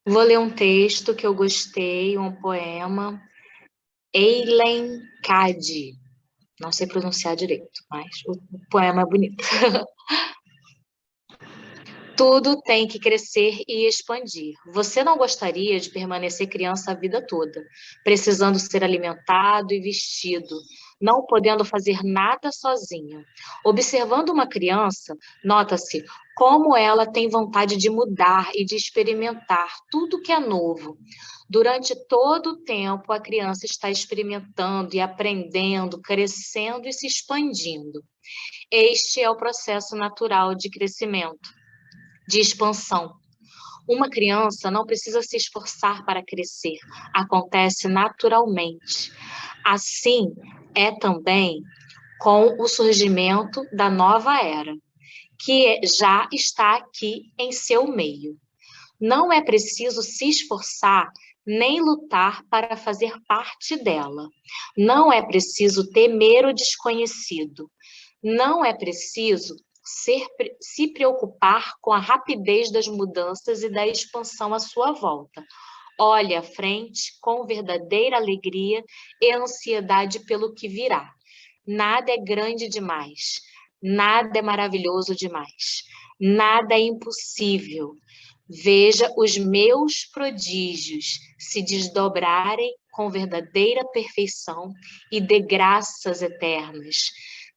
Vou ler um texto que eu gostei, um poema. Eileen Cady. Não sei pronunciar direito, mas o poema é bonito. Tudo tem que crescer e expandir. Você não gostaria de permanecer criança a vida toda, precisando ser alimentado e vestido, não podendo fazer nada sozinho. Observando uma criança, nota-se como ela tem vontade de mudar e de experimentar tudo que é novo. Durante todo o tempo, a criança está experimentando e aprendendo, crescendo e se expandindo. Este é o processo natural de crescimento, de expansão. Uma criança não precisa se esforçar para crescer, acontece naturalmente. Assim é também com o surgimento da nova era, que já está aqui em seu meio. Não é preciso se esforçar nem lutar para fazer parte dela. Não é preciso temer o desconhecido. Não é preciso se preocupar com a rapidez das mudanças e da expansão à sua volta. Olhe à frente com verdadeira alegria e ansiedade pelo que virá. Nada é grande demais, nada é maravilhoso demais, nada é impossível. Veja os meus prodígios se desdobrarem com verdadeira perfeição e de graças eternas.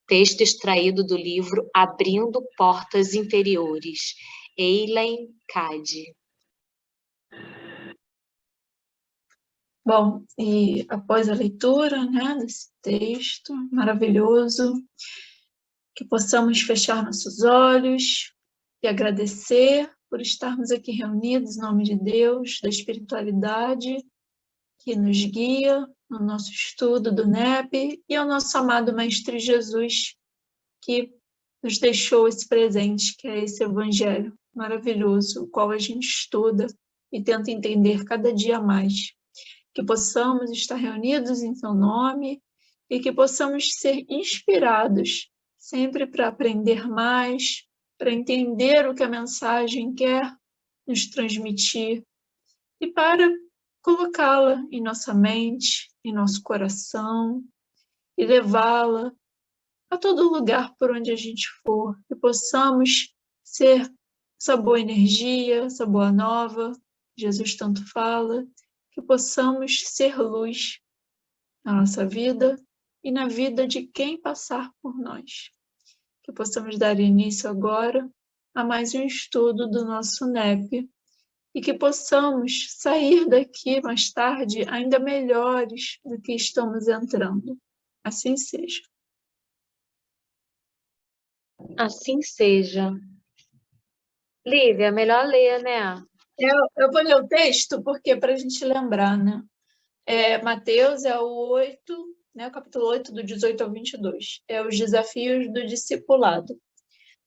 Texto extraído do livro Abrindo Portas Interiores, Eileen Cady. Bom, e após a leitura, né, desse texto maravilhoso, que possamos fechar nossos olhos e agradecer por estarmos aqui reunidos em nome de Deus, da espiritualidade que nos guia no nosso estudo do NEP e ao nosso amado Mestre Jesus, que nos deixou esse presente, que é esse Evangelho maravilhoso, o qual a gente estuda e tenta entender cada dia mais. Que possamos estar reunidos em seu nome e que possamos ser inspirados sempre para aprender mais, para entender o que a mensagem quer nos transmitir e para colocá-la em nossa mente, em nosso coração e levá-la a todo lugar por onde a gente for, que possamos ser essa boa energia, essa boa nova, Jesus tanto fala, que possamos ser luz na nossa vida e na vida de quem passar por nós. Que possamos dar início agora a mais um estudo do nosso NEP e que possamos sair daqui mais tarde ainda melhores do que estamos entrando. Assim seja. Assim seja. Lívia, melhor ler, né? Eu vou ler o texto porque para a gente lembrar, né? Mateus é o 8, né, o capítulo 8, do 18 ao 22. É os desafios do discipulado.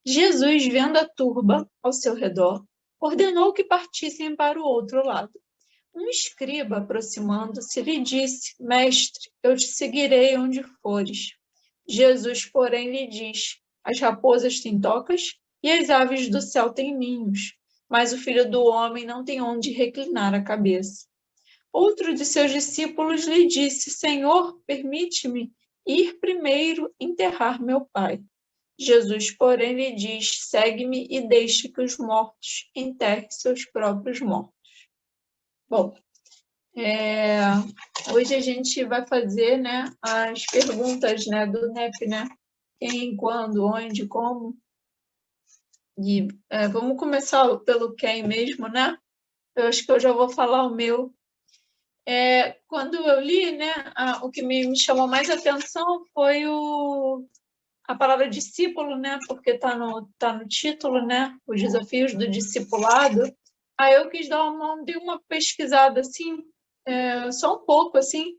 Jesus, vendo a turba ao seu redor, ordenou que partissem para o outro lado. Um escriba, aproximando-se, lhe disse: Mestre, eu te seguirei onde fores. Jesus, porém, lhe diz: As raposas têm tocas e as aves do céu têm ninhos, mas o filho do homem não tem onde reclinar a cabeça. Outro de seus discípulos lhe disse: Senhor, permite-me ir primeiro enterrar meu pai. Jesus, porém, lhe diz: Segue-me e deixe que os mortos enterrem seus próprios mortos. Bom, hoje a gente vai fazer, né, as perguntas, né, do NEP, né? Quem, quando, onde, como. E vamos começar pelo quem mesmo, né? Eu acho que eu já vou falar o meu. Quando eu li, né, o que me chamou mais atenção foi a palavra discípulo, né, porque está no título, né, os desafios do discipulado. Aí eu quis dei uma pesquisada, assim, só um pouco, assim,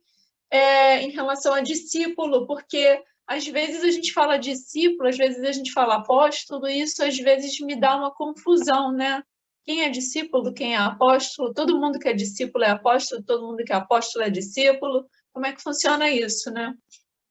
em relação a discípulo, porque às vezes a gente fala discípulo, às vezes a gente fala apóstolo, e isso às vezes me dá uma confusão, né? Quem é discípulo, quem é apóstolo? Todo mundo que é discípulo é apóstolo, todo mundo que é apóstolo é discípulo. Como é que funciona isso, né?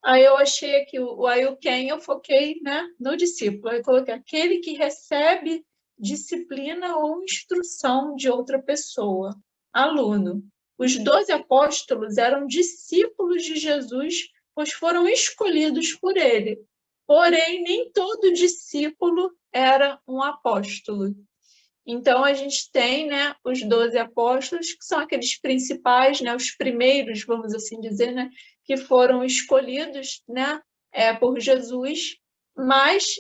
Aí eu achei aqui, aí o quem eu foquei, né, no discípulo. Aí eu coloquei aquele que recebe disciplina ou instrução de outra pessoa, aluno. Os 12 apóstolos eram discípulos de Jesus, pois foram escolhidos por ele. Porém, nem todo discípulo era um apóstolo. Então, a gente tem, né, os 12 apóstolos, que são aqueles principais, né, os primeiros, vamos assim dizer, né, que foram escolhidos, né, por Jesus, mas,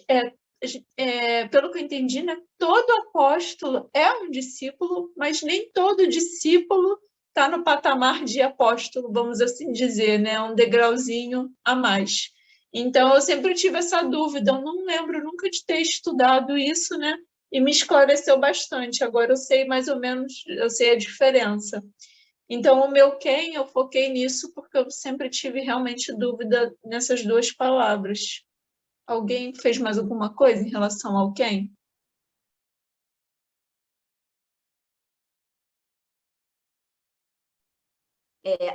pelo que eu entendi, né, todo apóstolo é um discípulo, mas nem todo discípulo está no patamar de apóstolo, vamos assim dizer, né, um degrauzinho a mais. Então, eu sempre tive essa dúvida, eu não lembro nunca de ter estudado isso, né, e me esclareceu bastante. Agora eu sei mais ou menos, eu sei a diferença. Então, o meu quem, eu foquei nisso porque eu sempre tive realmente dúvida nessas duas palavras. Alguém fez mais alguma coisa em relação ao quem?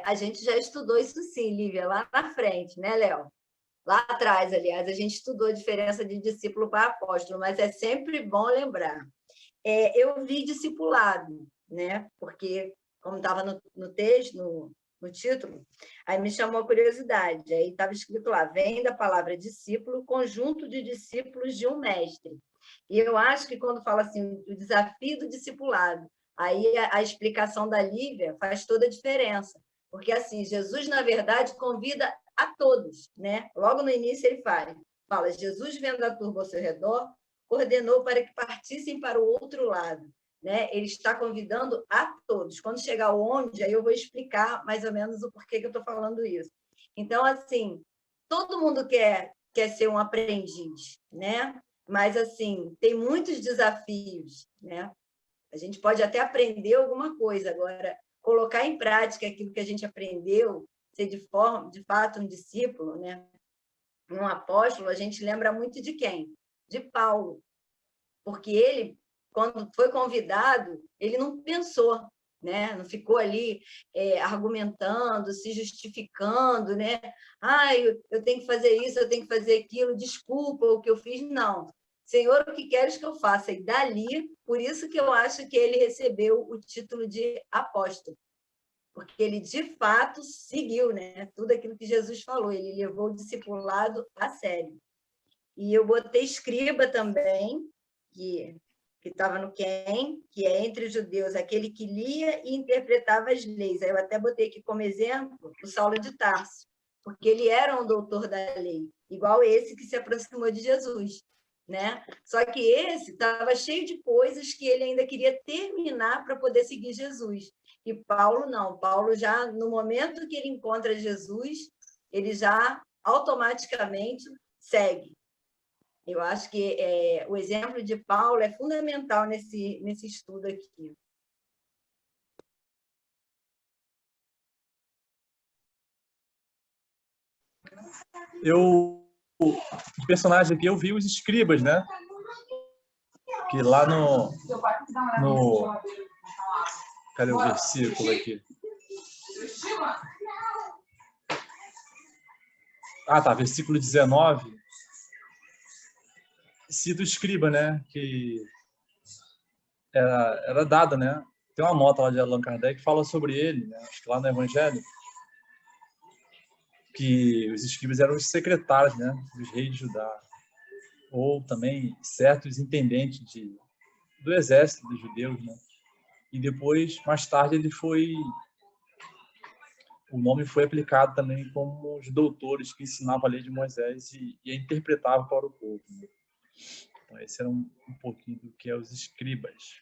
A gente já estudou isso sim, Lívia, lá na frente, né, Léo? Lá atrás, aliás, a gente estudou a diferença de discípulo para apóstolo, mas é sempre bom lembrar. Eu vi discipulado, né? Porque, como estava no texto, no título, aí me chamou a curiosidade. Aí estava escrito lá, vem da palavra discípulo, conjunto de discípulos de um mestre. E eu acho que quando fala assim, o desafio do discipulado, aí a explicação da Lívia faz toda a diferença. Porque, assim, Jesus, na verdade, convida a todos, né? Logo no início ele fala, Jesus vendo a turba ao seu redor, ordenou para que partissem para o outro lado, né? Ele está convidando a todos. Quando chegar onde, aí eu vou explicar mais ou menos o porquê que eu estou falando isso. Então, assim, todo mundo quer ser um aprendiz, né? Mas, assim, tem muitos desafios, né? A gente pode até aprender alguma coisa, agora, colocar em prática aquilo que a gente aprendeu, ser de fato um discípulo, né? Um apóstolo, a gente lembra muito de quem? De Paulo, porque ele, quando foi convidado, ele não pensou, né? Não ficou ali argumentando, se justificando, né? Eu tenho que fazer isso, eu tenho que fazer aquilo, desculpa o que eu fiz. Não. Senhor, o que queres que eu faça? E dali, por isso que eu acho que ele recebeu o título de apóstolo, porque ele, de fato, seguiu, né? Tudo aquilo que Jesus falou, ele levou o discipulado a sério. E eu botei escriba também, que estava no quem, que é entre os judeus, aquele que lia e interpretava as leis. Aí eu até botei aqui como exemplo o Saulo de Tarso, porque ele era um doutor da lei, igual esse que se aproximou de Jesus, né? Só que esse estava cheio de coisas que ele ainda queria terminar para poder seguir Jesus. E Paulo não. Paulo já, no momento que ele encontra Jesus, ele já automaticamente segue. Eu acho que o exemplo de Paulo é fundamental nesse estudo aqui. Os personagens aqui, eu vi os escribas, né? Que lá no cadê o versículo aqui? Tá, versículo 19. Cita o escriba, né? Que era dado, né? Tem uma nota lá de Allan Kardec que fala sobre ele, né? Acho que lá no Evangelho, que os escribas eram os secretários, né? Dos reis de Judá, ou também certos intendentes do exército dos judeus, né? E depois, mais tarde, o nome foi aplicado também como os doutores que ensinavam a lei de Moisés e a interpretavam para o povo, né? Então, esse era um pouquinho do que é os escribas.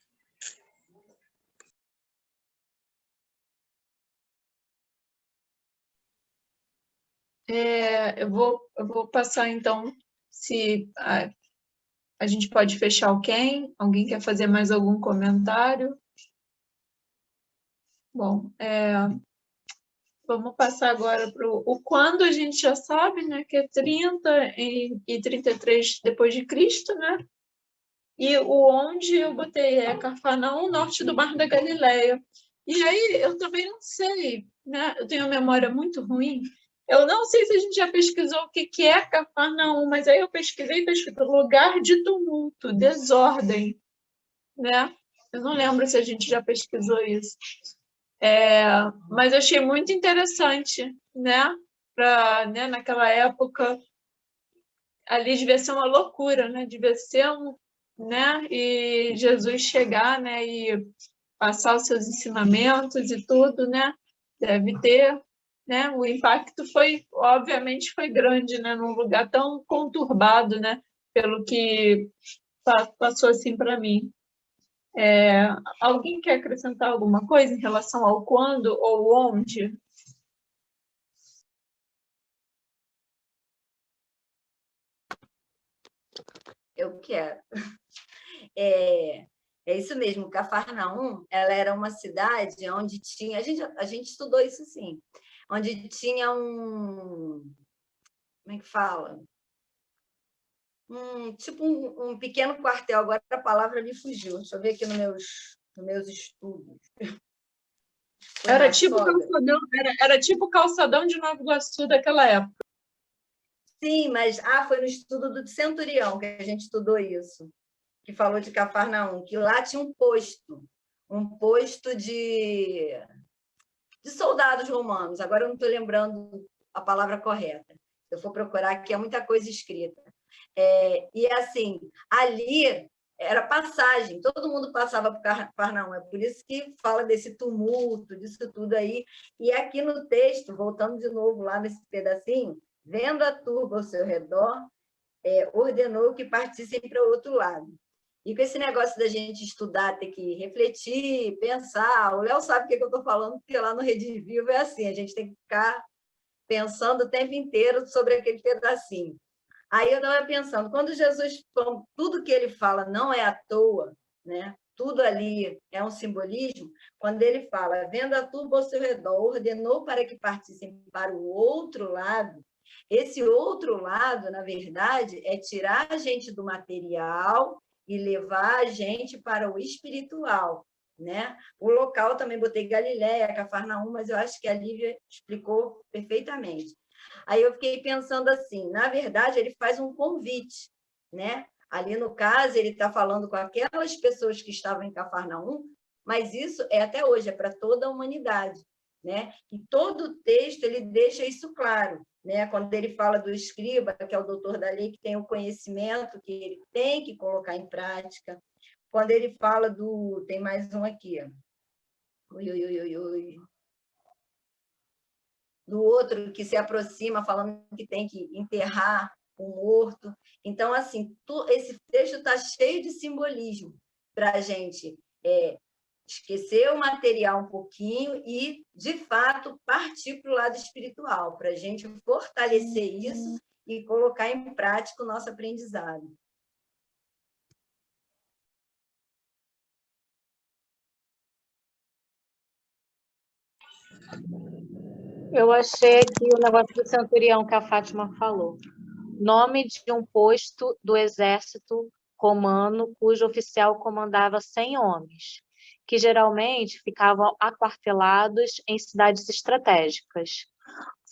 Eu vou passar, então, se a gente pode fechar o quem? Alguém quer fazer mais algum comentário? Bom, vamos passar agora para o quando, a gente já sabe, né, que é 30 e 33 depois de Cristo, né? E o onde eu botei Cafarnaum, norte do Mar da Galileia. E aí eu também não sei, né? Eu tenho uma memória muito ruim. Eu não sei se a gente já pesquisou o que é Cafarnaum, mas aí eu pesquisei, está escrito lugar de tumulto, desordem. né? Eu não lembro se a gente já pesquisou isso. Mas eu achei muito interessante, né? Né, naquela época, ali devia ser uma loucura, né? Devia ser né? E Jesus chegar, né? E passar os seus ensinamentos e tudo, né? Deve ter, né? O impacto foi, obviamente, foi grande, né? Num lugar tão conturbado, né? Pelo que passou assim para mim. Alguém quer acrescentar alguma coisa em relação ao quando ou onde? Eu quero. É, é isso mesmo, Cafarnaum, ela era uma cidade onde tinha, a gente estudou isso sim, onde tinha como é que fala? Tipo um pequeno quartel, agora a palavra me fugiu, deixa eu ver aqui nos meus estudos. Foi Era na tipo sogra. calçadão, era tipo calçadão de Nova Iguaçu daquela época. Sim, mas foi no estudo do Centurião que a gente estudou isso, que falou de Cafarnaum, que lá tinha um posto de soldados romanos. Agora eu não estou lembrando a palavra correta. Se eu for procurar aqui, é muita coisa escrita. E assim, ali era passagem, todo mundo passava por Cafarnaum, é por isso que fala desse tumulto, disso tudo aí. E aqui no texto, voltando de novo lá nesse pedacinho, vendo a turba ao seu redor, ordenou que partissem para o outro lado. E com esse negócio da gente estudar, ter que refletir, pensar, o Léo sabe o que eu estou falando, porque lá no Rede Vivo é assim, a gente tem que ficar pensando o tempo inteiro sobre aquele pedacinho. Aí eu estava pensando, quando Jesus, tudo que ele fala não é à toa, né? Tudo ali é um simbolismo, quando ele fala, vendo a turba ao seu redor, ordenou para que partissem para o outro lado, esse outro lado, na verdade, é tirar a gente do material e levar a gente para o espiritual, né? O local também botei Galiléia, Cafarnaum, mas eu acho que a Lívia explicou perfeitamente. Aí eu fiquei pensando assim, na verdade, ele faz um convite, né? Ali no caso, ele está falando com aquelas pessoas que estavam em Cafarnaum, mas isso é até hoje, é para toda a humanidade, né? E todo o texto ele deixa isso claro, né? Quando ele fala do escriba, que é o doutor da lei, que tem o conhecimento que ele tem que colocar em prática. Quando ele fala tem mais um aqui. Ui, ui, ui, ui. Do outro que se aproxima falando que tem que enterrar o morto. Então, assim, esse texto está cheio de simbolismo para a gente esquecer o material um pouquinho e, de fato, partir para o lado espiritual, para a gente fortalecer isso e colocar em prática o nosso aprendizado. Eu achei aqui o negócio do centurião que a Fátima falou. Nome de um posto do exército romano cujo oficial comandava 100 homens, que geralmente ficavam aquartelados em cidades estratégicas,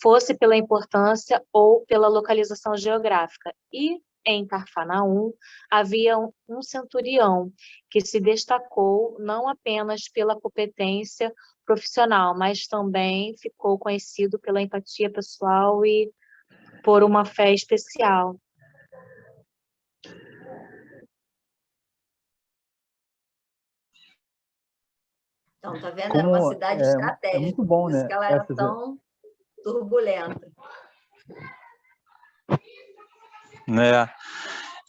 fosse pela importância ou pela localização geográfica. E em Cafarnaum havia um centurião que se destacou não apenas pela competência profissional, mas também ficou conhecido pela empatia pessoal e por uma fé especial. Então, tá vendo? Era uma Como cidade é estratégica, muito por bom, isso né? que ela era tão turbulenta. Né?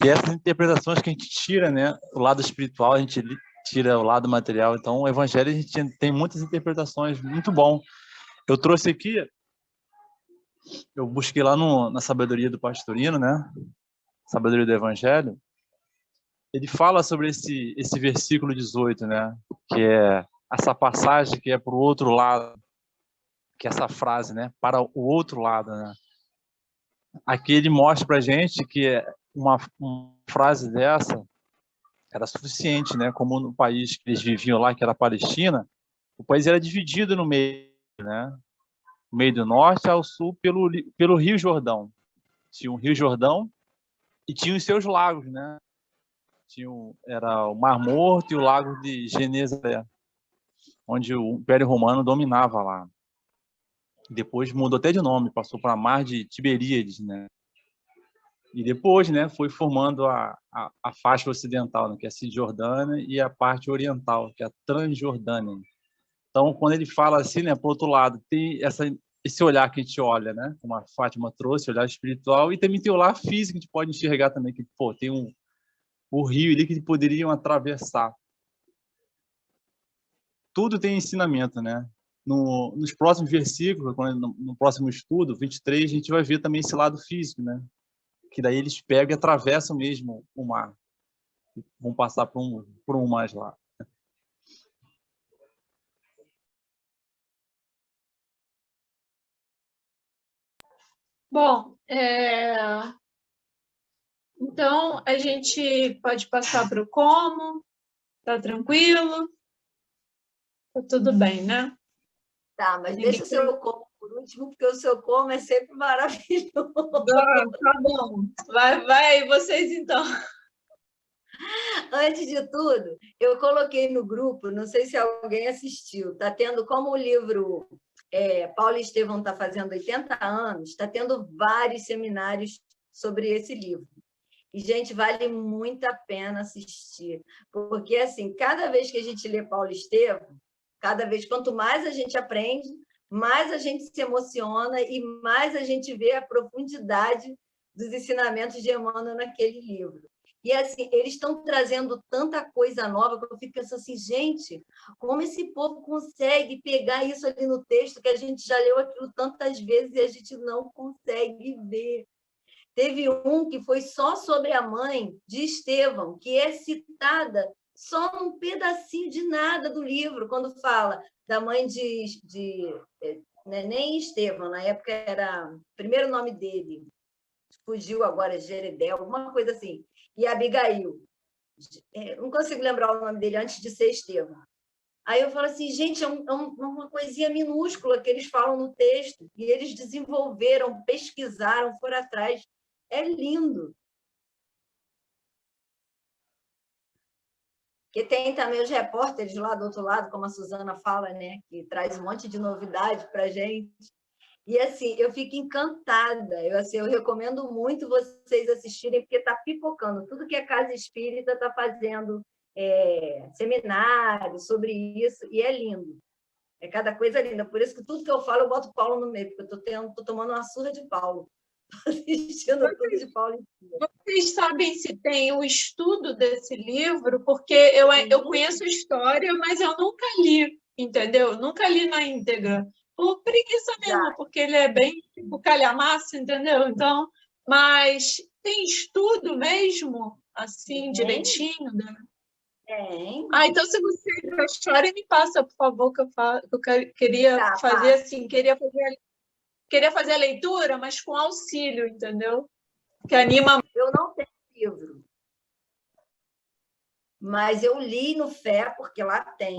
E essas interpretações que a gente tira, né? O lado espiritual, a gente tira o lado material. Então, o evangelho, a gente tem muitas interpretações, muito bom. Eu trouxe aqui, eu busquei lá na sabedoria do pastorino, né? Sabedoria do evangelho. Ele fala sobre esse versículo 18, né? Que é essa passagem que é para o outro lado, que é essa frase, né? Para o outro lado, né? Aqui ele mostra para a gente que uma frase dessa era suficiente, né? Como no país que eles viviam lá, que era a Palestina, o país era dividido no meio, né? No meio do norte ao sul pelo Rio Jordão. Tinha o Rio Jordão e tinha os seus lagos, né? Era o Mar Morto e o Lago de Genezaré, onde o Império Romano dominava lá. Depois mudou até de nome, passou para Mar de Tiberíades, né? E depois, né, foi formando a faixa ocidental, né, que é a Cisjordânia, e a parte oriental, que é a Transjordânia. Então, quando ele fala assim, né, por outro lado, tem esse olhar que a gente olha, né, como a Fátima trouxe, olhar espiritual, e também tem o olhar físico que a gente pode enxergar também, que pô, tem o rio ali que poderiam atravessar. Tudo tem ensinamento, né? Nos próximos versículos, no próximo estudo, 23, a gente vai ver também esse lado físico, né? Que daí eles pegam e atravessam mesmo o mar. Vão passar por um mais lá. Bom, então a gente pode passar para o como, tá tranquilo? Tá tudo bem, né? Tá, mas deixa o seu como por último, porque o seu como é sempre maravilhoso. Tá bom. Vai vocês então. Antes de tudo, eu coloquei no grupo, não sei se alguém assistiu, está tendo, como o livro Paulo Estevão está fazendo 80 anos, está tendo vários seminários sobre esse livro. E, gente, vale muito a pena assistir, porque, assim, cada vez que a gente lê Paulo Estevão, quanto mais a gente aprende, mais a gente se emociona e mais a gente vê a profundidade dos ensinamentos de Emmanuel naquele livro. E, assim, eles estão trazendo tanta coisa nova que eu fico pensando assim, gente, como esse povo consegue pegar isso ali no texto que a gente já leu aquilo tantas vezes e a gente não consegue ver. Teve um que foi só sobre a mãe de Estevão, que é citada só num pedacinho de nada do livro, quando fala da mãe né, nem Estevão, na época era o primeiro nome dele, fugiu agora, Jeredel, alguma coisa assim, e Abigail. Não consigo lembrar o nome dele antes de ser Estevão. Aí eu falo assim, gente, uma coisinha minúscula que eles falam no texto, e eles desenvolveram, pesquisaram, foram atrás. É lindo. Porque tem também os repórteres lá do outro lado, como a Suzana fala, né, que traz um monte de novidade para a gente. E, assim, eu fico encantada. Eu recomendo muito vocês assistirem, porque está pipocando. Tudo que a Casa Espírita está fazendo seminário sobre isso, e é lindo. É cada coisa linda. Por isso que tudo que eu falo, eu boto Paulo no meio, porque eu estou tomando uma surra de Paulo. Assistindo tudo de Paulo. Vocês sabem se tem o estudo desse livro? Porque eu conheço a história, mas eu nunca li, entendeu? Nunca li na íntegra. Por preguiça mesmo, porque ele é bem tipo calhamaço, entendeu? Então, mas tem estudo mesmo, assim, direitinho, né? Tem. Então, se você acharem, me passa, por favor, que eu queria fazer assim, queria fazer a leitura, mas com auxílio, entendeu? Que anima. Eu não tenho livro, mas eu li no Fé, porque lá tem.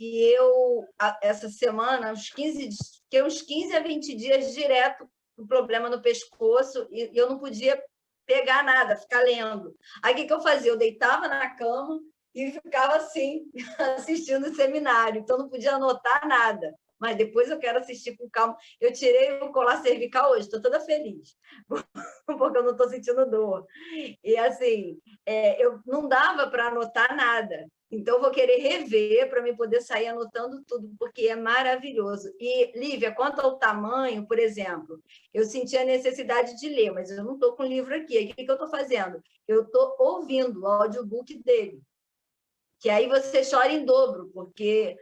E eu, essa semana, uns 15 a 20 dias direto com problema no pescoço, e eu não podia pegar nada, ficar lendo. Aí, o que eu fazia? Eu deitava na cama e ficava assim, assistindo o seminário. Então, não podia anotar nada. Mas depois eu quero assistir com calma. Eu tirei o colar cervical hoje, estou toda feliz, porque eu não estou sentindo dor. E, assim, eu não dava para anotar nada. Então, eu vou querer rever para mim poder sair anotando tudo, porque é maravilhoso. E, Lívia, quanto ao tamanho, por exemplo, eu senti a necessidade de ler, mas eu não estou com o livro aqui. Aí, o que eu estou fazendo? Eu estou ouvindo o audiobook dele, que aí você chora em dobro, porque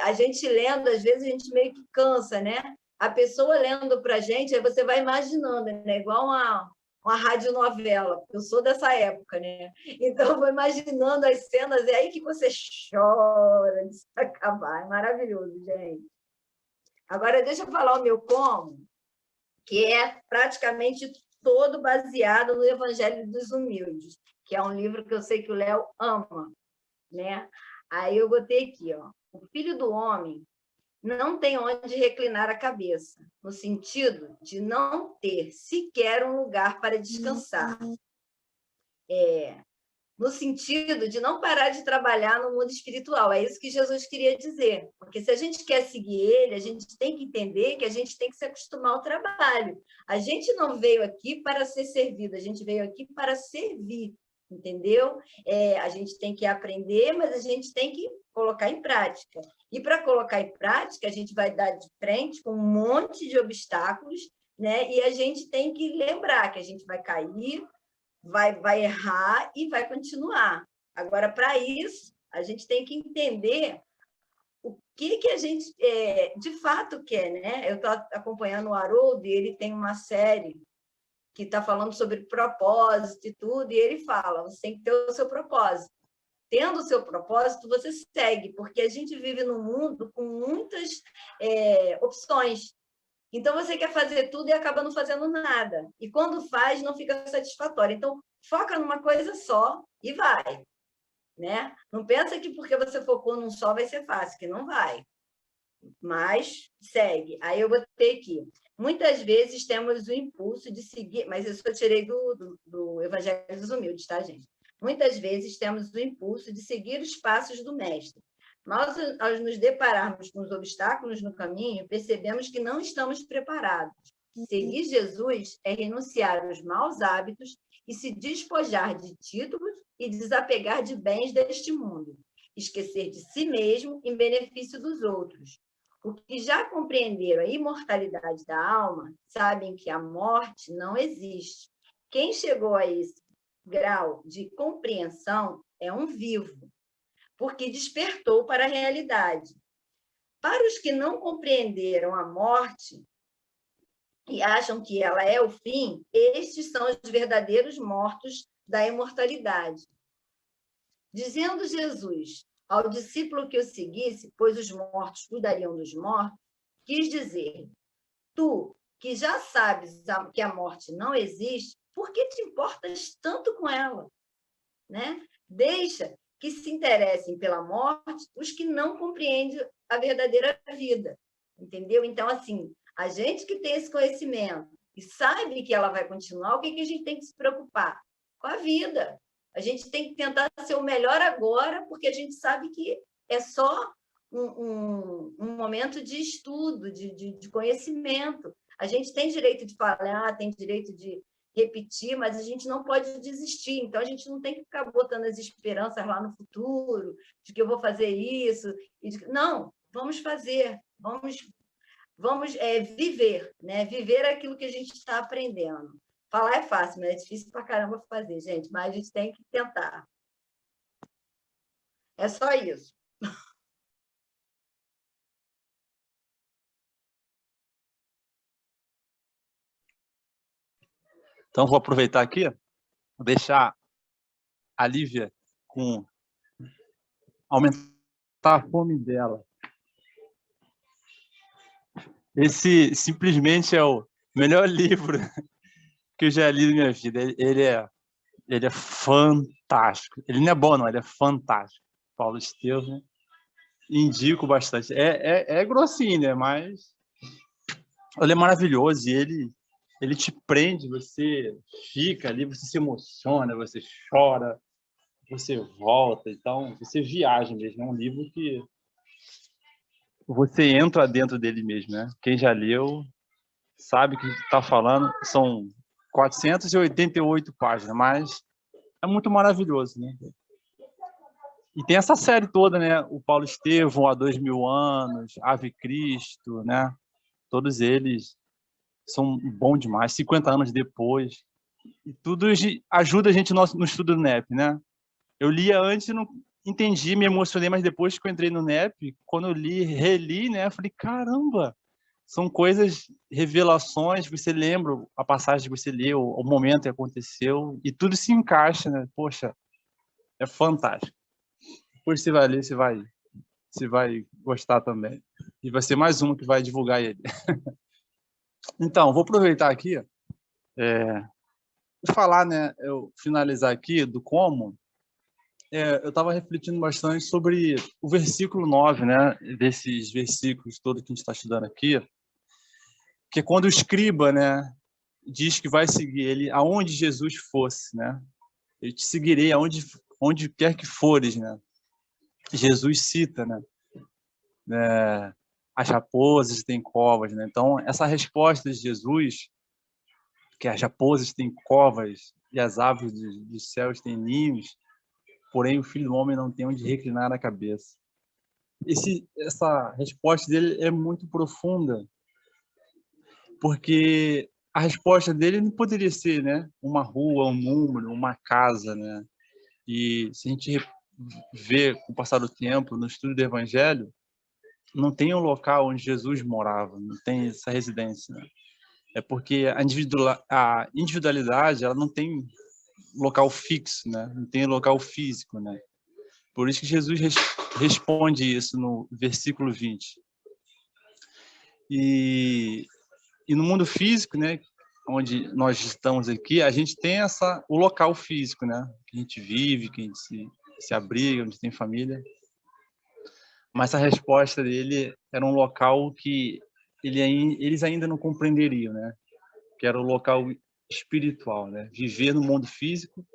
a gente lendo, às vezes, a gente meio que cansa, né? A pessoa lendo para a gente, aí você vai imaginando, né? Igual uma radionovela, eu sou dessa época, né? Então, eu vou imaginando as cenas, é aí que você chora de se acabar. É maravilhoso, gente. Agora, deixa eu falar o meu como, que é praticamente todo baseado no Evangelho dos Humildes, que é um livro que eu sei que o Léo ama, né? Aí eu botei aqui, ó. O filho do homem não tem onde reclinar a cabeça, no sentido de não ter sequer um lugar para descansar. no sentido de não parar de trabalhar no mundo espiritual. É isso que Jesus queria dizer. Porque se a gente quer seguir ele, a gente tem que entender que a gente tem que se acostumar ao trabalho. A gente não veio aqui para ser servido, a gente veio aqui para servir, entendeu? A gente tem que aprender, mas a gente tem que colocar em prática. E para colocar em prática, a gente vai dar de frente com um monte de obstáculos, né? E a gente tem que lembrar que a gente vai cair, vai errar e vai continuar. Agora, para isso, a gente tem que entender o que a gente de fato quer, né? Eu estou acompanhando o Haroldo e ele tem uma série que está falando sobre propósito e tudo, e ele fala, você tem que ter o seu propósito. Tendo o seu propósito, você segue, porque a gente vive num mundo com muitas opções. Então, você quer fazer tudo e acaba não fazendo nada. E quando faz, não fica satisfatório. Então, foca numa coisa só e vai. Né? Não pensa que porque você focou num só vai ser fácil, que não vai. Mas segue. Aí eu botei aqui. Muitas vezes temos o impulso de seguir... Mas isso eu tirei do Evangelho dos Humildes, tá, gente? Muitas vezes temos o impulso de seguir os passos do Mestre. Mas, ao nos depararmos com os obstáculos no caminho, percebemos que não estamos preparados. Seguir Jesus é renunciar aos maus hábitos e se despojar de títulos e desapegar de bens deste mundo. Esquecer de si mesmo em benefício dos outros. Os que já compreenderam a imortalidade da alma sabem que a morte não existe. Quem chegou a esse grau de compreensão é um vivo, porque despertou para a realidade. Para os que não compreenderam a morte e acham que ela é o fim, estes são os verdadeiros mortos da imortalidade. Dizendo Jesus ao discípulo que o seguisse, pois os mortos cuidariam dos mortos, quis dizer, tu, que já sabes que a morte não existe, por que te importas tanto com ela? Né? Deixa que se interessem pela morte os que não compreendem a verdadeira vida, entendeu? Então, assim, a gente que tem esse conhecimento e sabe que ela vai continuar, o que a gente tem que se preocupar? Com a vida. A gente tem que tentar ser o melhor agora, porque a gente sabe que é só um momento de estudo, de conhecimento. A gente tem direito de falar, tem direito de repetir, mas a gente não pode desistir. Então, a gente não tem que ficar botando as esperanças lá no futuro, de que eu vou fazer isso. Não, vamos fazer, vamos viver, né? Viver aquilo que a gente está aprendendo. Falar é fácil, mas é difícil pra caramba fazer, gente. Mas a gente tem que tentar. É só isso. Então, vou aproveitar aqui, vou deixar a Lívia aumentar a fome dela. Esse simplesmente é o melhor livro que eu já li na minha vida. Ele é fantástico. Ele não é bom, não, ele é fantástico. Paulo Estevam, indico bastante. É grossinho, né? Mas ele é maravilhoso e ele te prende, você fica ali, você se emociona, você chora, você volta. Então, você viaja mesmo. É um livro que você entra dentro dele mesmo, né? Quem já leu sabe o que está falando. São 488 páginas, mas é muito maravilhoso, né? E tem essa série toda, né? O Paulo Estevam, há 2000 anos, Ave Cristo, né? Todos eles são bons demais, 50 anos depois. E tudo ajuda a gente no estudo do NEP, né? Eu lia antes e não entendi, me emocionei, mas depois que eu entrei no NEP, quando eu reli, né? Eu falei, caramba! São coisas, revelações, você lembra a passagem que você leu, o momento que aconteceu, e tudo se encaixa, né? Poxa, é fantástico. Depois você vai ler, você vai gostar também. E vai ser mais um que vai divulgar ele. Então, vou aproveitar aqui, falar, né? Eu finalizar aqui do como. Eu estava refletindo bastante sobre o versículo 9, né? Desses versículos todos que a gente está estudando aqui, que é quando o escriba, né, diz que vai seguir ele aonde Jesus fosse, né? Eu te seguirei aonde onde quer que fores, né? Jesus cita, né? As raposas têm covas, né? Então, essa resposta de Jesus, que as raposas têm covas e as aves dos céus têm ninhos, porém o Filho do Homem não tem onde reclinar a cabeça. Essa resposta dele é muito profunda, porque a resposta dele não poderia ser, né, uma rua, um número, uma casa, né? E se a gente vê com o passar do tempo, no estudo do Evangelho, não tem um local onde Jesus morava, não tem essa residência, né? É porque a individualidade, ela não tem local fixo, né? Não tem local físico, né? Por isso que Jesus responde isso no versículo 20. E no mundo físico, né, onde nós estamos aqui, a gente tem o local físico, né? Que a gente vive, que a gente se abriga, onde tem família. Mas a resposta dele era um local que eles ainda não compreenderiam, né? Que era o local espiritual, né? Viver no mundo físico,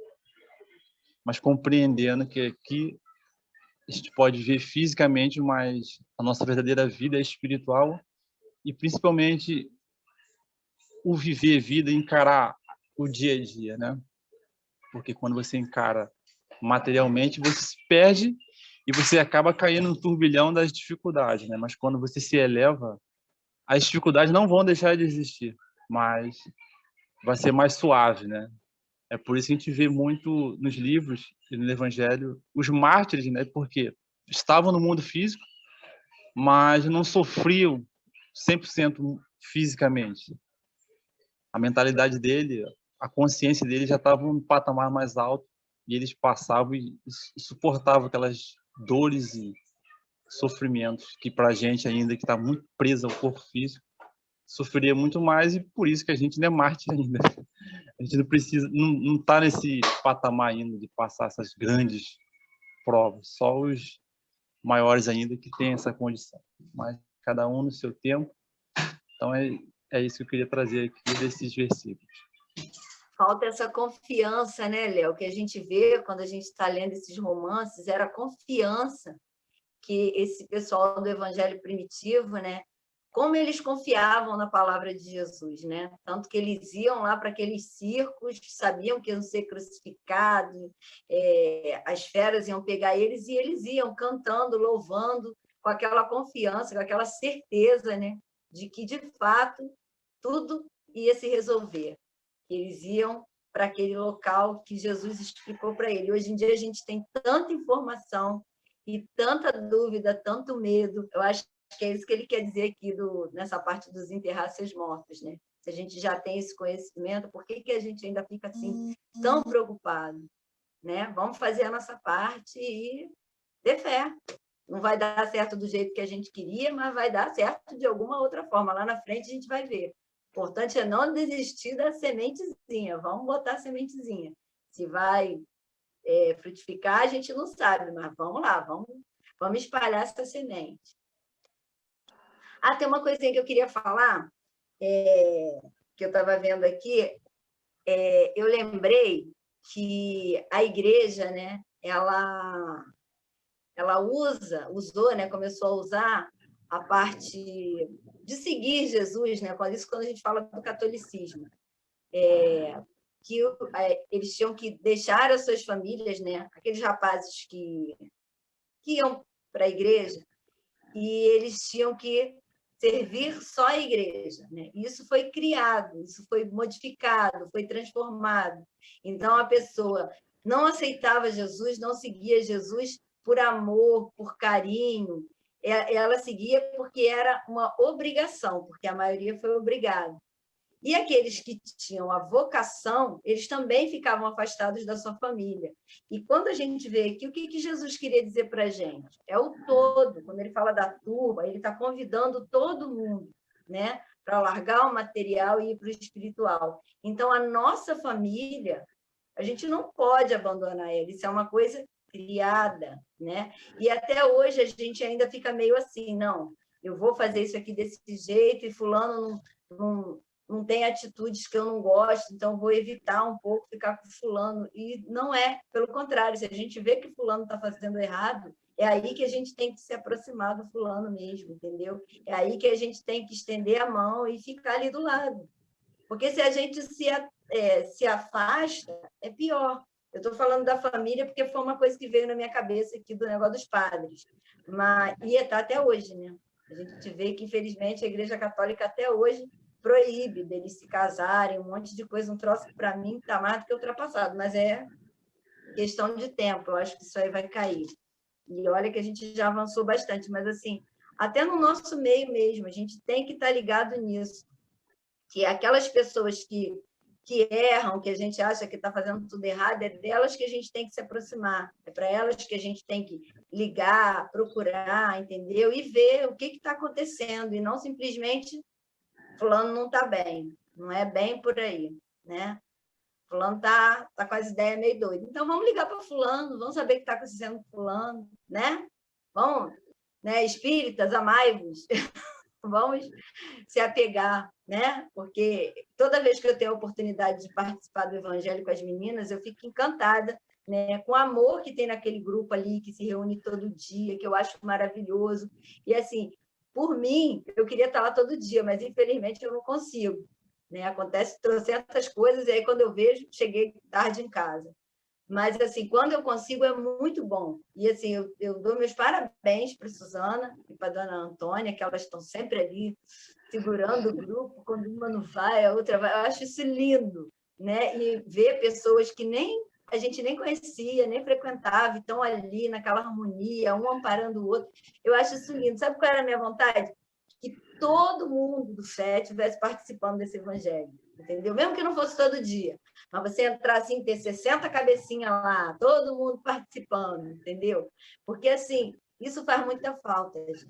mas compreendendo que aqui a gente pode ver fisicamente, mas a nossa verdadeira vida é espiritual e principalmente o viver vida, encarar o dia a dia, né? Porque quando você encara materialmente, você se perde e você acaba caindo no turbilhão das dificuldades, né? Mas quando você se eleva, as dificuldades não vão deixar de existir, mas vai ser mais suave, né? É por isso que a gente vê muito nos livros e no Evangelho os mártires, né? Porque estavam no mundo físico, mas não sofriam 100% fisicamente. A mentalidade dele, a consciência dele já estava num patamar mais alto e eles passavam e suportavam aquelas dores e sofrimentos que para a gente ainda que está muito preso ao corpo físico sofreria muito mais, e por isso que a gente não é mártir ainda. A gente não precisa, não está nesse patamar ainda de passar essas grandes provas, só os maiores ainda que têm essa condição, mas cada um no seu tempo. Então é isso que eu queria trazer aqui desses versículos. Falta essa confiança, né, Léo? Que a gente vê quando a gente está lendo esses romances, era a confiança que esse pessoal do Evangelho primitivo, né? Como eles confiavam na palavra de Jesus, né? Tanto que eles iam lá para aqueles circos, sabiam que iam ser crucificados, as feras iam pegar eles e eles iam cantando, louvando, com aquela confiança, com aquela certeza, né? De que, de fato, tudo ia se resolver. Eles iam para aquele local que Jesus explicou para ele. Hoje em dia a gente tem tanta informação e tanta dúvida, tanto medo. Eu acho que é isso que ele quer dizer aqui nessa parte dos enterrar seus mortos, né? Se a gente já tem esse conhecimento, por que a gente ainda fica assim tão preocupado, né? Vamos fazer a nossa parte e ter fé. Não vai dar certo do jeito que a gente queria, mas vai dar certo de alguma outra forma. Lá na frente a gente vai ver. O importante é não desistir da sementezinha. Vamos botar a sementezinha. Se vai frutificar, a gente não sabe, mas vamos lá, vamos espalhar essa semente. Tem uma coisinha que eu queria falar, que eu estava vendo aqui. Eu lembrei que a igreja, né, ela usou, né, começou a usar a parte de seguir Jesus, né, quando a gente fala do catolicismo, que eles tinham que deixar as suas famílias, né, aqueles rapazes que iam para a igreja, e eles tinham que servir só a igreja, né? Isso foi criado, isso foi modificado, foi transformado. Então, a pessoa não aceitava Jesus, não seguia Jesus por amor, por carinho, ela seguia porque era uma obrigação, porque a maioria foi obrigada. E aqueles que tinham a vocação, eles também ficavam afastados da sua família. E quando a gente vê aqui, o que Jesus queria dizer para a gente? É o todo. Quando ele fala da turma, ele está convidando todo mundo, né, para largar o material e ir para o espiritual. Então, a nossa família, a gente não pode abandonar ela. Isso é uma coisa criada, né? E até hoje a gente ainda fica meio assim, não, eu vou fazer isso aqui desse jeito e fulano não não tem atitudes que eu não gosto, então vou evitar um pouco ficar com fulano. E não é, pelo contrário, se a gente vê que fulano está fazendo errado, é aí que a gente tem que se aproximar do fulano mesmo, entendeu? É aí que a gente tem que estender a mão e ficar ali do lado. Porque se a gente se afasta, é pior. Eu estou falando da família porque foi uma coisa que veio na minha cabeça aqui do negócio dos padres. Mas, e está até hoje, né? A gente vê que, infelizmente, a Igreja Católica até hoje proíbe deles se casarem, um monte de coisa, um troço que, para mim, está mais do que ultrapassado, mas é questão de tempo, eu acho que isso aí vai cair. E olha que a gente já avançou bastante, mas, assim, até no nosso meio mesmo, a gente tem que estar ligado nisso, que aquelas pessoas que erram, que a gente acha que está fazendo tudo errado, é delas que a gente tem que se aproximar, é para elas que a gente tem que ligar, procurar, entendeu? E ver o que está acontecendo, e não simplesmente fulano não está bem, não é bem por aí, né? Fulano está com as ideias meio doidas. Então, vamos ligar para fulano, vamos saber o que está acontecendo com fulano, né? Vamos, né? Espíritas, amai-vos. Vamos se apegar, né? Porque toda vez que eu tenho a oportunidade de participar do Evangelho com as meninas, eu fico encantada, né? Com o amor que tem naquele grupo ali, que se reúne todo dia, que eu acho maravilhoso. E, assim, por mim, eu queria estar lá todo dia, mas, infelizmente, eu não consigo, né? Acontece trocentas coisas, e aí, quando eu vejo, cheguei tarde em casa. Mas, assim, quando eu consigo, é muito bom. E, assim, eu dou meus parabéns para a Suzana e para a dona Antônia, que elas estão sempre ali, segurando o grupo, quando uma não vai, a outra vai. Eu acho isso lindo, né? E ver pessoas que a gente nem conhecia, nem frequentava, e estão ali naquela harmonia, um amparando o outro. Eu acho isso lindo. Sabe qual era a minha vontade? Que todo mundo do Fé estivesse participando desse evangelho, entendeu? Mesmo que não fosse todo dia, mas você entrar assim, ter 60 cabecinhas lá, todo mundo participando, entendeu? Porque, assim, isso faz muita falta, gente.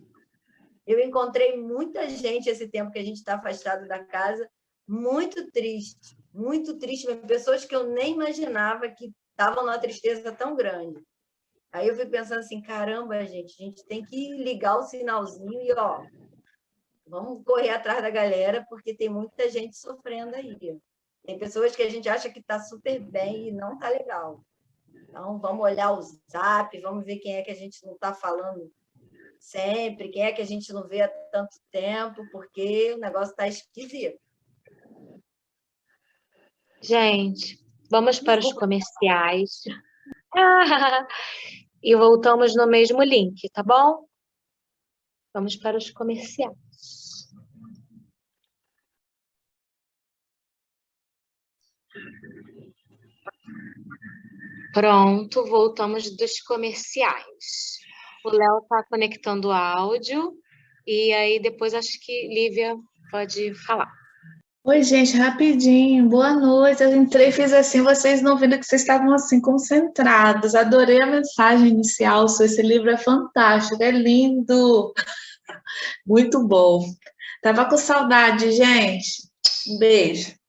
Eu encontrei muita gente esse tempo que a gente está afastado da casa, muito triste, pessoas que eu nem imaginava que estavam numa tristeza tão grande. Aí eu fico pensando assim, caramba, a gente tem que ligar o sinalzinho e, ó, vamos correr atrás da galera, porque tem muita gente sofrendo aí. Tem pessoas que a gente acha que está super bem e não está legal. Então, vamos olhar o Zap, vamos ver quem é que a gente não está falando sempre, quem é que a gente não vê há tanto tempo, porque o negócio está esquisito. Gente, vamos para os comerciais. E voltamos no mesmo link, tá bom? Vamos para os comerciais. Pronto, voltamos dos comerciais. O Léo está conectando o áudio e aí depois acho que Lívia pode falar. Oi, gente, rapidinho, boa noite. Eu entrei e fiz assim, vocês não viram que vocês estavam assim concentrados. Adorei a mensagem inicial, esse livro é fantástico, é lindo. Muito bom. Tava com saudade, gente. Um beijo.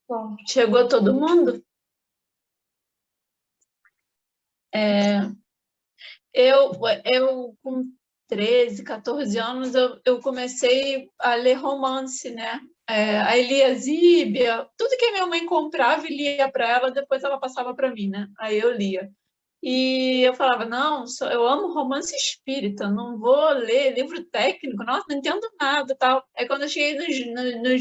Bom, chegou todo mundo? Eu com 13, 14 anos, eu comecei a ler romance, né? A Eliasíbia, tudo que a minha mãe comprava e lia para ela, depois ela passava para mim, né? Aí eu lia. E eu falava, não, eu amo romance espírita, não vou ler livro técnico, nossa, não entendo nada, tal. Aí quando eu cheguei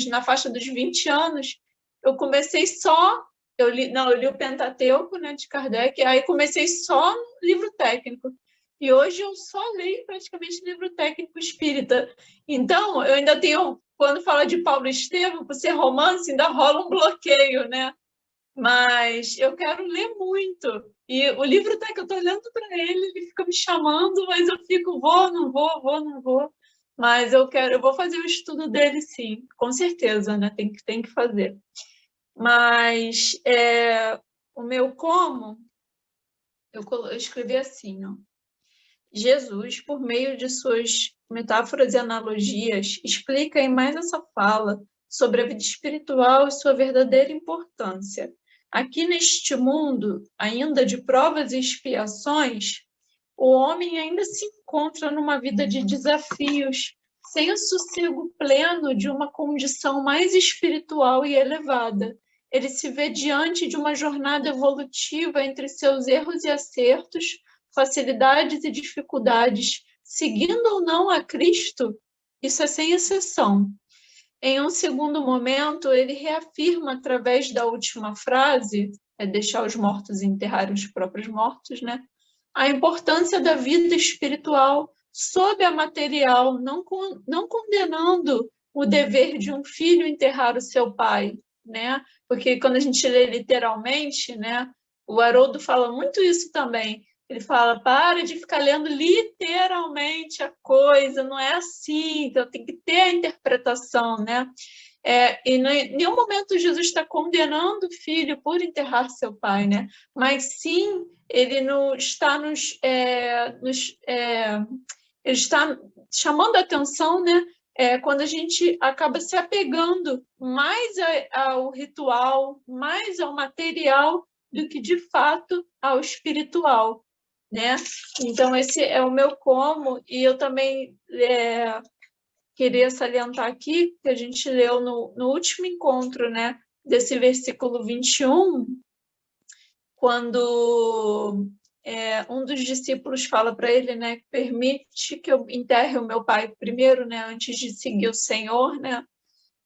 na faixa dos 20 anos, eu comecei só, eu li o Pentateuco, né, de Kardec, aí comecei só no livro técnico. E hoje eu só leio praticamente livro técnico espírita. Então, eu ainda tenho, quando fala de Paulo Estevam, por ser romance, ainda rola um bloqueio, né? Mas eu quero ler muito. E o livro até que eu estou olhando para ele, ele fica me chamando, mas eu fico, não vou. Mas eu vou fazer o estudo dele, sim, com certeza, né? Tem que fazer. Mas o meu como, eu escrevi assim, ó. Jesus, por meio de suas metáforas e analogias, explica em mais essa fala sobre a vida espiritual e sua verdadeira importância. Aqui neste mundo, ainda de provas e expiações, o homem ainda se encontra numa vida de desafios, sem o sossego pleno de uma condição mais espiritual e elevada. Ele se vê diante de uma jornada evolutiva entre seus erros e acertos, facilidades e dificuldades, seguindo ou não a Cristo, isso é sem exceção. Em um segundo momento, ele reafirma através da última frase, deixar os mortos enterrarem os próprios mortos, né? A importância da vida espiritual sob a material, não condenando o dever de um filho enterrar o seu pai, né? Porque quando a gente lê literalmente, né, o Haroldo fala muito isso também. Ele fala, para de ficar lendo literalmente a coisa, não é assim, então tem que ter a interpretação, né? E em nenhum momento Jesus está condenando o filho por enterrar seu pai, né? Mas sim, ele está ele está chamando a atenção, né? Quando a gente acaba se apegando mais ao ritual, mais ao material, do que de fato ao espiritual, né? Então, esse é o meu como, e eu também queria salientar aqui que a gente leu no último encontro, né, desse versículo 21, quando um dos discípulos fala para ele, né, permite que eu enterre o meu pai primeiro, né, antes de seguir o Senhor, né?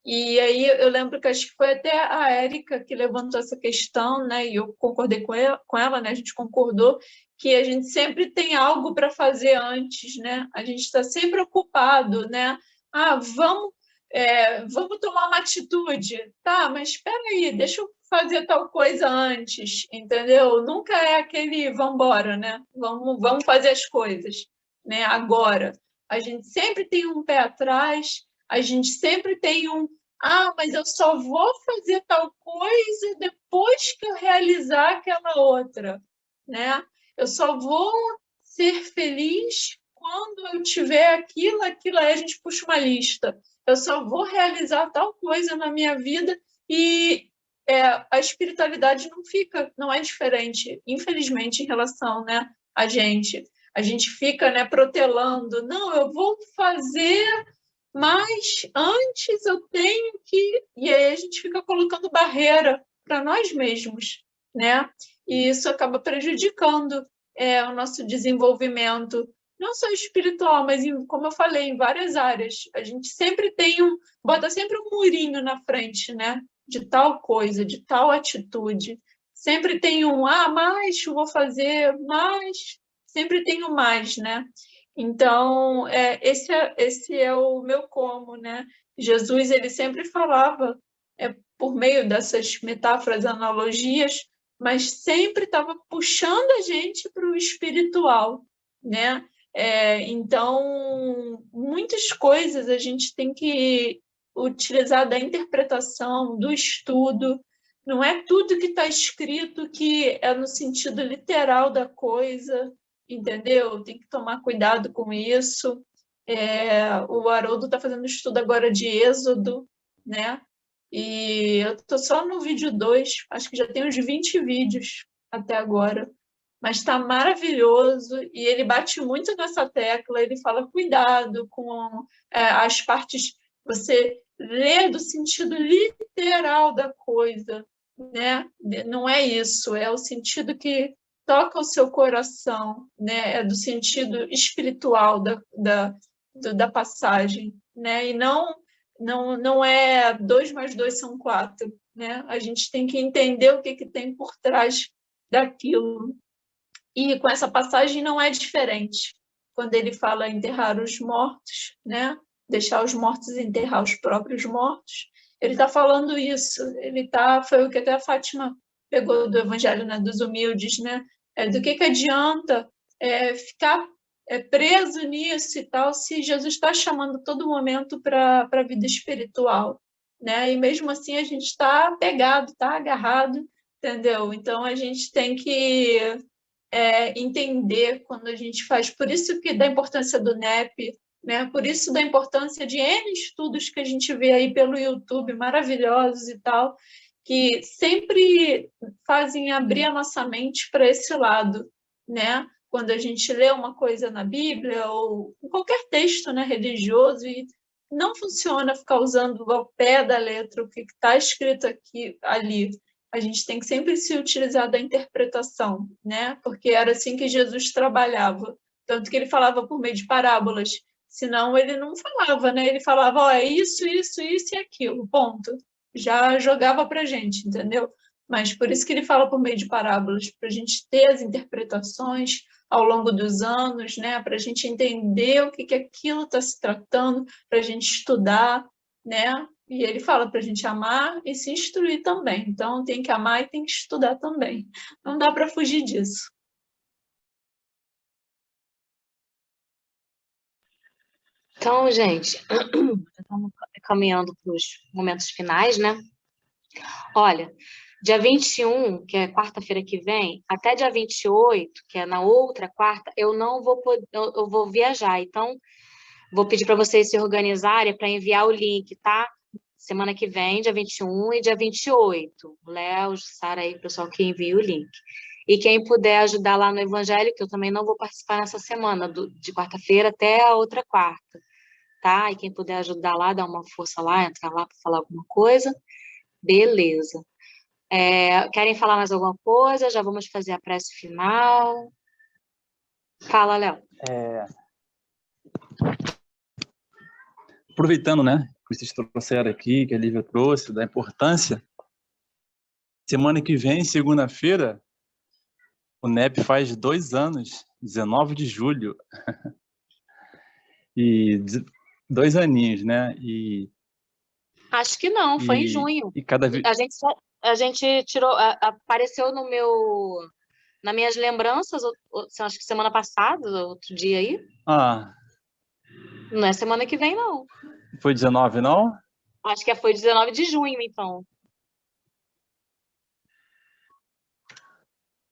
E aí eu lembro que acho que foi até a Érica que levantou essa questão, né? E eu concordei com ela, né? A gente concordou que a gente sempre tem algo para fazer antes, né? A gente está sempre ocupado, né? Vamos tomar uma atitude, tá? Mas espera aí, deixa eu fazer tal coisa antes, entendeu? Nunca é aquele vamos embora, né? Vamos fazer as coisas, né? Agora, a gente sempre tem um pé atrás. A gente sempre tem mas eu só vou fazer tal coisa depois que eu realizar aquela outra, né? Eu só vou ser feliz quando eu tiver aquilo, aí a gente puxa uma lista. Eu só vou realizar tal coisa na minha vida e a espiritualidade não é diferente, infelizmente, em relação, né, a gente. A gente fica, né, protelando. Não, eu vou fazer, mas antes eu tenho que... E aí a gente fica colocando barreira para nós mesmos, né? E isso acaba prejudicando o nosso desenvolvimento, não só espiritual, mas, como eu falei, em várias áreas. A gente sempre bota sempre um murinho na frente, né? De tal coisa, de tal atitude. Sempre tem mais vou fazer, mais... Sempre tem mais, né? Então, esse é o meu como, né? Jesus, ele sempre falava por meio dessas metáforas, analogias, mas sempre estava puxando a gente para o espiritual, né? Então, muitas coisas a gente tem que utilizar da interpretação, do estudo. Não é tudo que está escrito que é no sentido literal da coisa, entendeu? Tem que tomar cuidado com isso. O Haroldo está fazendo estudo agora de Êxodo, né? E eu estou só no vídeo 2, acho que já tem uns 20 vídeos até agora, mas está maravilhoso, e ele bate muito nessa tecla. Ele fala, cuidado com as partes, você lê do sentido literal da coisa, né? Não é isso, é o sentido que toca o seu coração, né? É do sentido espiritual da passagem, né? E não é 2 mais 2 são 4, né? A gente tem que entender o que tem por trás daquilo. E com essa passagem não é diferente. Quando ele fala enterrar os mortos, né? Deixar os mortos enterrar os próprios mortos, ele está falando isso. Foi o que até a Fátima pegou do Evangelho, né, dos Humildes, né? Do que adianta ficar preso nisso e tal, se Jesus está chamando todo momento para a vida espiritual, né? E mesmo assim a gente está apegado, está agarrado, entendeu? Então a gente tem que entender quando a gente faz. Por isso que da importância do NEP, né? Por isso da importância de N estudos que a gente vê aí pelo YouTube, maravilhosos e tal, que sempre fazem abrir a nossa mente para esse lado, né? quando a gente lê uma coisa na Bíblia ou em qualquer texto, né, religioso, e não funciona ficar usando ao pé da letra o que está escrito aqui, ali. A gente tem que sempre se utilizar da interpretação, né? Porque era assim que Jesus trabalhava. Tanto que ele falava por meio de parábolas. Senão ele não falava, né? Ele falava, ó, é isso, isso, isso e aquilo, ponto. Já jogava para a gente, entendeu? Mas por isso que ele fala por meio de parábolas, para a gente ter as interpretações ao longo dos anos, né? Para a gente entender o que aquilo está se tratando, para a gente estudar, né? E ele fala para a gente amar e se instruir também. Então, tem que amar e tem que estudar também. Não dá para fugir disso. Então, gente, estamos caminhando para os momentos finais, né? Olha, dia 21, que é quarta-feira que vem, até dia 28, que é na outra quarta, eu não vou poder, eu vou viajar. Então, vou pedir para vocês se organizarem para enviar o link, tá? Semana que vem, dia 21 e dia 28. Léo, Sara aí, pessoal que envia o link. E quem puder ajudar lá no Evangelho, que eu também não vou participar nessa semana, de quarta-feira até a outra quarta, tá? E quem puder ajudar lá, dar uma força lá, entrar lá para falar alguma coisa, beleza. Querem falar mais alguma coisa? Já vamos fazer a prece final. Fala, Léo. Aproveitando, né, que vocês trouxeram aqui, que a Lívia trouxe, da importância, semana que vem, segunda-feira, o NEP faz 2 anos, 19 de julho. E 2 aninhos, né? Acho que não, foi em junho. E cada vez... A gente tirou, apareceu nas minhas lembranças, acho que semana passada, outro dia aí. Não é semana que vem, não. Foi 19, não? Acho que foi 19 de junho, então.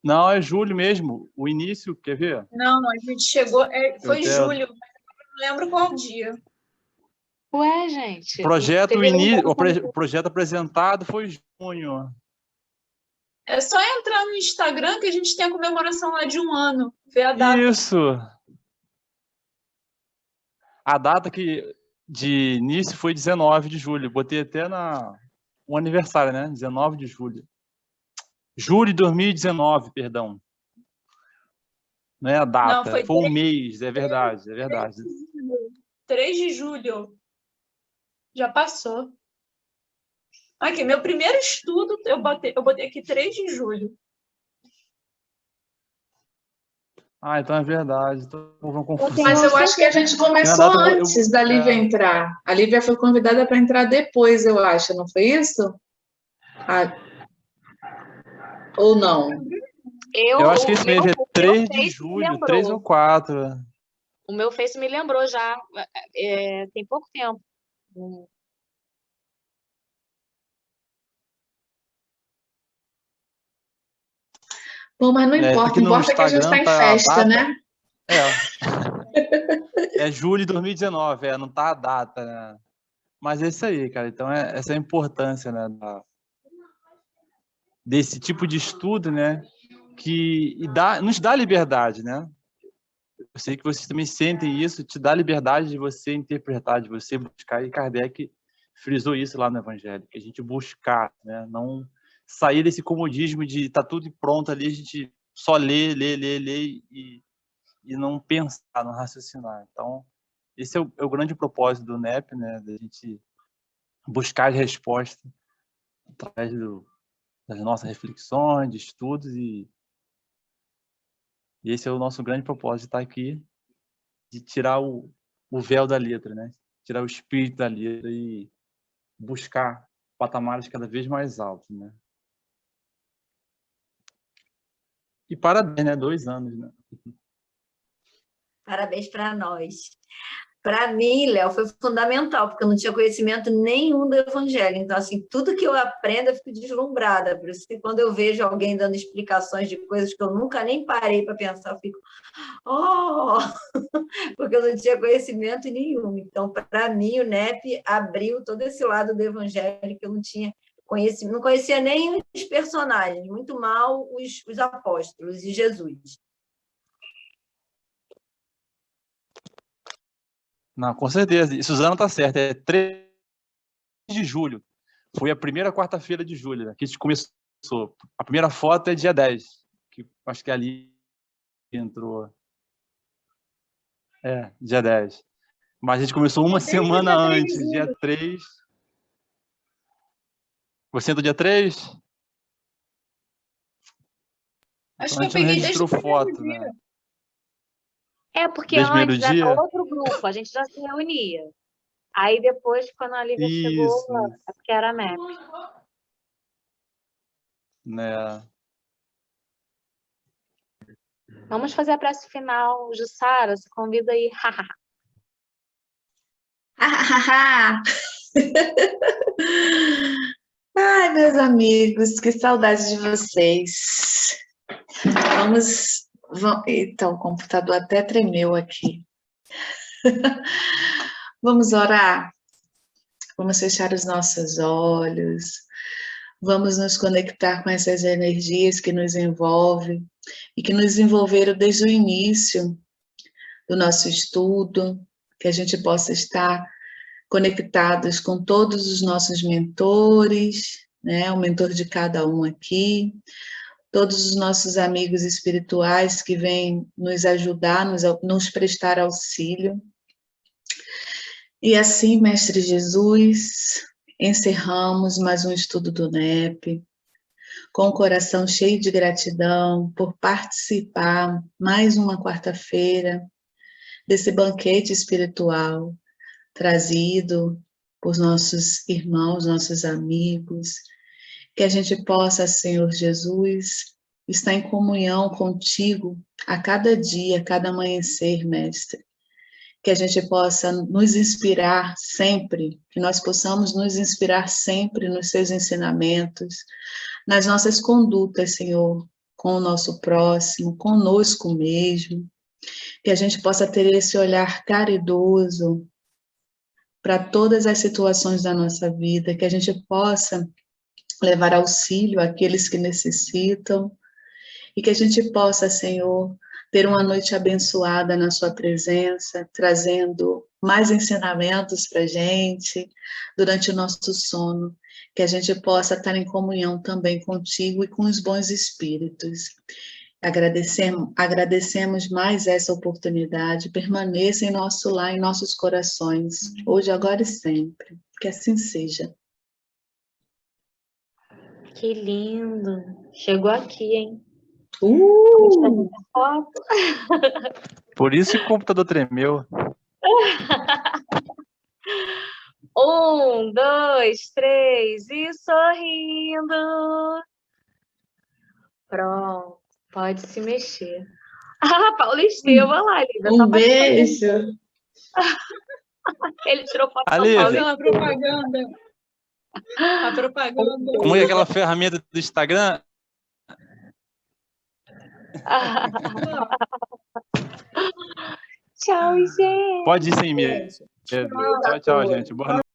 Não, é julho mesmo. O início, quer ver? Não, a gente chegou... foi julho, mas eu não lembro qual dia. Ué, gente. O projeto apresentado foi junho. É só entrar no Instagram que a gente tem a comemoração lá de 1 ano. Ver a data. Isso! A data de início foi 19 de julho. Botei até o aniversário, né? 19 de julho. Julho de 2019, perdão. Não é a data, Não, foi um mês, é verdade, é verdade. 3 de julho. Já passou. Aqui, meu primeiro estudo, eu botei aqui 3 de julho. Então é verdade. Mas eu acho que a gente começou antes da Lívia entrar. A Lívia foi convidada para entrar depois, eu acho, não foi isso? Ou não? Eu acho que esse mês é 3 de julho, 3 ou 4. O meu Face me lembrou já, tem pouco tempo. Bom, mas não importa, importa que a gente está em festa, né? É julho de 2019, não tá a data, né? Mas é isso aí, cara. Então, essa é a importância, né, desse tipo de estudo, né? Que nos dá liberdade, né? Eu sei que vocês também sentem isso, te dá liberdade de você interpretar, de você buscar, e Kardec frisou isso lá no Evangelho, que a gente buscar, né? Não sair desse comodismo de tá tudo pronto ali, a gente só lê e não pensar, não raciocinar. Então, esse é o grande propósito do NEP, né? Da gente buscar as respostas através das nossas reflexões, de estudos, e esse é o nosso grande propósito de estar aqui, de tirar o véu da letra, né? Tirar o espírito da letra e buscar patamares cada vez mais altos, né? E parabéns, né? 2 anos, né? Parabéns para nós. Para mim, Léo, foi fundamental, porque eu não tinha conhecimento nenhum do Evangelho. Então, assim, tudo que eu aprendo, eu fico deslumbrada. Por isso que quando eu vejo alguém dando explicações de coisas que eu nunca nem parei para pensar, eu fico, porque eu não tinha conhecimento nenhum. Então, para mim, o NEP abriu todo esse lado do Evangelho que eu não tinha conhecimento, não conhecia nem os personagens, muito mal os apóstolos e Jesus. Não, com certeza. E Suzana tá certa. É 3 de julho. Foi a primeira quarta-feira de julho, né, que a gente começou. A primeira foto é dia 10, que acho que ali entrou. É, dia 10. Mas a gente começou uma semana antes, dia 3. Você entrou dia 3? Acho Então que eu peguei desde o foto, primeiro dia. É, porque desde o primeiro antes era dia? outro grupo, a gente já se reunia. Aí depois, quando a Lívia chegou, Isso, é porque era MEP. né? Vamos fazer a prece final. Jussara, se convida aí. Ai, meus amigos, que saudade de vocês. Eita, o computador até tremeu aqui. Vamos orar? Vamos fechar os nossos olhos. Vamos nos conectar com essas energias que nos envolvem e que nos envolveram desde o início do nosso estudo, que a gente possa estar conectados com todos os nossos mentores, né? O mentor de cada um aqui, todos os nossos amigos espirituais que vêm nos ajudar, nos prestar auxílio. E assim, Mestre Jesus, encerramos mais um estudo do NEP, com o coração cheio de gratidão por participar mais uma quarta-feira desse banquete espiritual trazido por nossos irmãos, nossos amigos, que a gente possa, Senhor Jesus, estar em comunhão contigo a cada dia, a cada amanhecer, Mestre. Que a gente possa nos inspirar sempre, que nós possamos nos inspirar sempre nos seus ensinamentos, nas nossas condutas, Senhor, com o nosso próximo, conosco mesmo, que a gente possa ter esse olhar caridoso para todas as situações da nossa vida, que a gente possa levar auxílio àqueles que necessitam, e que a gente possa, Senhor, ter uma noite abençoada na sua presença, trazendo mais ensinamentos para a gente durante o nosso sono, que a gente possa estar em comunhão também contigo e com os bons espíritos. Agradecemos mais essa oportunidade, permaneça em nosso lar, em nossos corações, hoje, agora e sempre. Que assim seja. Que lindo. Chegou aqui, hein? Foto. Por isso que o computador tremeu. 1, 2, 3 e sorrindo. Pronto, pode se mexer. Paulo Estevam lá, Lívia. Beijo. Ele tirou foto Ali, com Paulo a propaganda. A propaganda. Como é aquela ferramenta do Instagram? Tchau, gente. Pode ir sem medo. Tchau, gente. Boa noite.